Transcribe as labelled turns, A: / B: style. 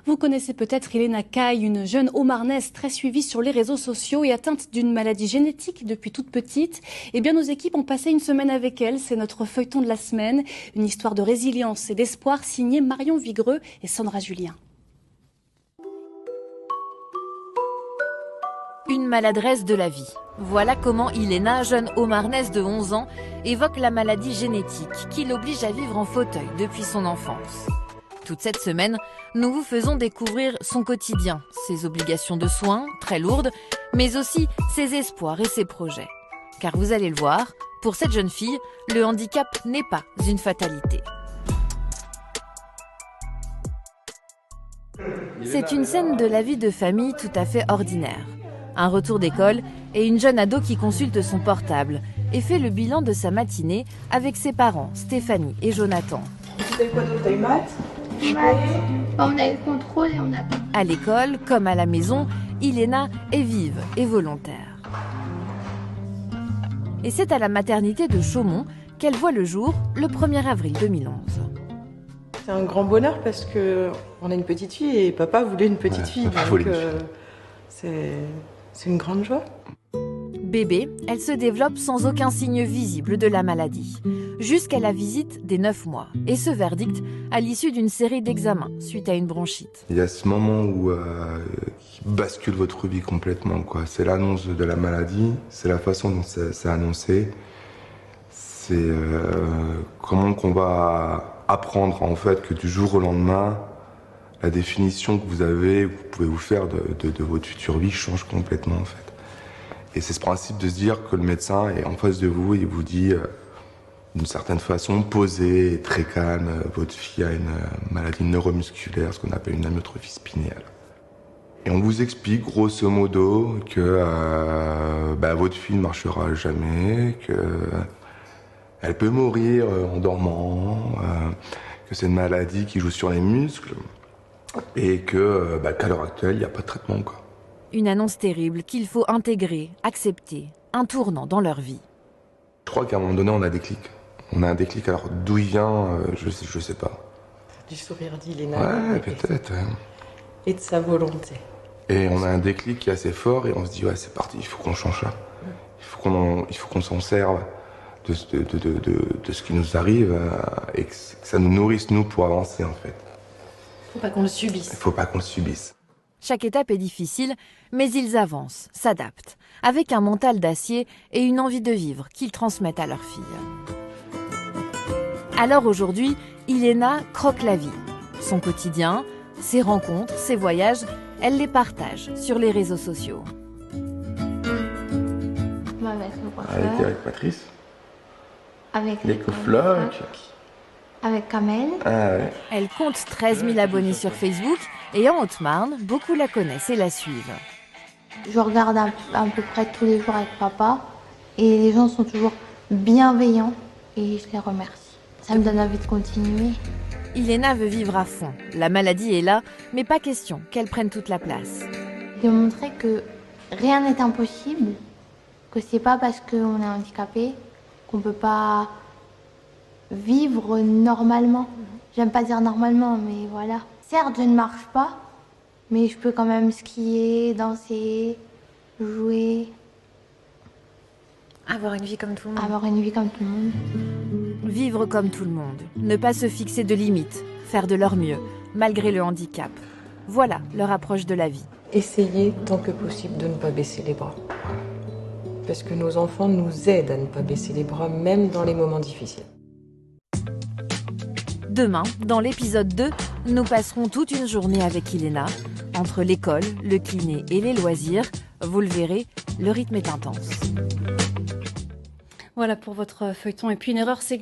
A: Vous connaissez peut-être Ilena Caille, une jeune Haut-Marnaise très suivie sur les réseaux sociaux et atteinte d'une maladie génétique depuis toute petite. Eh bien, nos équipes ont passé une semaine avec elle. C'est notre feuilleton de la semaine. Une histoire de résilience et d'espoir signée Marion Vigreux et Sandra Julien.
B: Une maladresse de la vie. Voilà comment Ilena, jeune Haut-Marnaise de 11 ans, évoque la maladie génétique qui l'oblige à vivre en fauteuil depuis son enfance. Toute cette semaine, nous vous faisons découvrir son quotidien, ses obligations de soins, très lourdes, mais aussi ses espoirs et ses projets. Car vous allez le voir, pour cette jeune fille, le handicap n'est pas une fatalité. C'est une scène de la vie de famille tout à fait ordinaire. Un retour d'école et une jeune ado qui consulte son portable et fait le bilan de sa matinée avec ses parents, Stéphanie et Jonathan.
C: Tu as eu quoi d'autre? Tu as eu maths?
D: On a eu le contrôle et on a...
B: À l'école, comme à la maison, Ilena est vive et volontaire. Et c'est à la maternité de Chaumont qu'elle voit le jour le 1er avril 2011.
C: C'est un grand bonheur parce qu'on a une petite fille et papa voulait une petite fille. Donc c'est une grande joie.
B: Bébé, elle se développe sans aucun signe visible de la maladie, jusqu'à la visite des 9 mois et ce verdict à l'issue d'une série d'examens suite à une bronchite.
E: Il y a ce moment où qui bascule votre vie complètement, quoi. C'est l'annonce de la maladie, c'est la façon dont c'est annoncé, c'est comment qu'on va apprendre en fait que du jour au lendemain, la définition que vous pouvez vous faire de votre future vie change complètement en fait. Et c'est ce principe de se dire que le médecin est en face de vous et il vous dit d'une certaine façon posé et très calme, votre fille a une maladie neuromusculaire, ce qu'on appelle une amyotrophie spinale. Et on vous explique grosso modo que votre fille ne marchera jamais, qu'elle peut mourir en dormant, que c'est une maladie qui joue sur les muscles et qu'à l'heure actuelle, il n'y a pas de traitement, quoi.
B: Une annonce terrible qu'il faut intégrer, accepter, un tournant dans leur vie.
E: Je crois qu'à un moment donné, on a des clics. On a un déclic, alors d'où il vient, je sais pas.
C: Du sourire d'Ilena.
E: Ouais, peut-être.
C: Et de sa volonté.
E: Et on a un déclic qui est assez fort et on se dit, ouais, c'est parti, il faut qu'on change ça. Il faut qu'on s'en serve de ce qui nous arrive et que ça nous nourrisse, nous, pour avancer, en fait.
C: Faut pas qu'on le subisse.
E: Il faut pas qu'on le subisse.
B: Chaque étape est difficile, mais ils avancent, s'adaptent, avec un mental d'acier et une envie de vivre qu'ils transmettent à leur fille. Alors aujourd'hui, Ilena croque la vie. Son quotidien, ses rencontres, ses voyages, elle les partage sur les réseaux sociaux.
D: Avec le coiffeur,
E: Avec Patrice.
D: avec
E: L'écofloc.
D: avec Kamel.
E: Ah ouais.
B: Elle compte 13 000 abonnés sur Facebook et en Haute-Marne, beaucoup la connaissent et la suivent.
D: Je regarde à peu près tous les jours avec papa et les gens sont toujours bienveillants et je les remercie. Ça me donne envie de continuer.
B: Ilena veut vivre à fond. La maladie est là, mais pas question qu'elle prenne toute la place.
D: De montrer que rien n'est impossible, que c'est pas parce qu'on est handicapé qu'on peut pas vivre normalement. J'aime pas dire normalement, mais voilà. Certes, je ne marche pas, mais je peux quand même skier, danser, jouer.
F: Avoir une vie comme tout le monde.
D: Avoir une vie comme tout le monde.
B: Vivre comme tout le monde, ne pas se fixer de limites, faire de leur mieux, malgré le handicap. Voilà leur approche de la vie.
C: Essayez tant que possible de ne pas baisser les bras. Parce que nos enfants nous aident à ne pas baisser les bras, même dans les moments difficiles.
B: Demain, dans l'épisode 2, nous passerons toute une journée avec Ilena. Entre l'école, le kiné et les loisirs, vous le verrez, le rythme est intense.
A: Voilà pour votre feuilleton. Et puis une erreur, c'est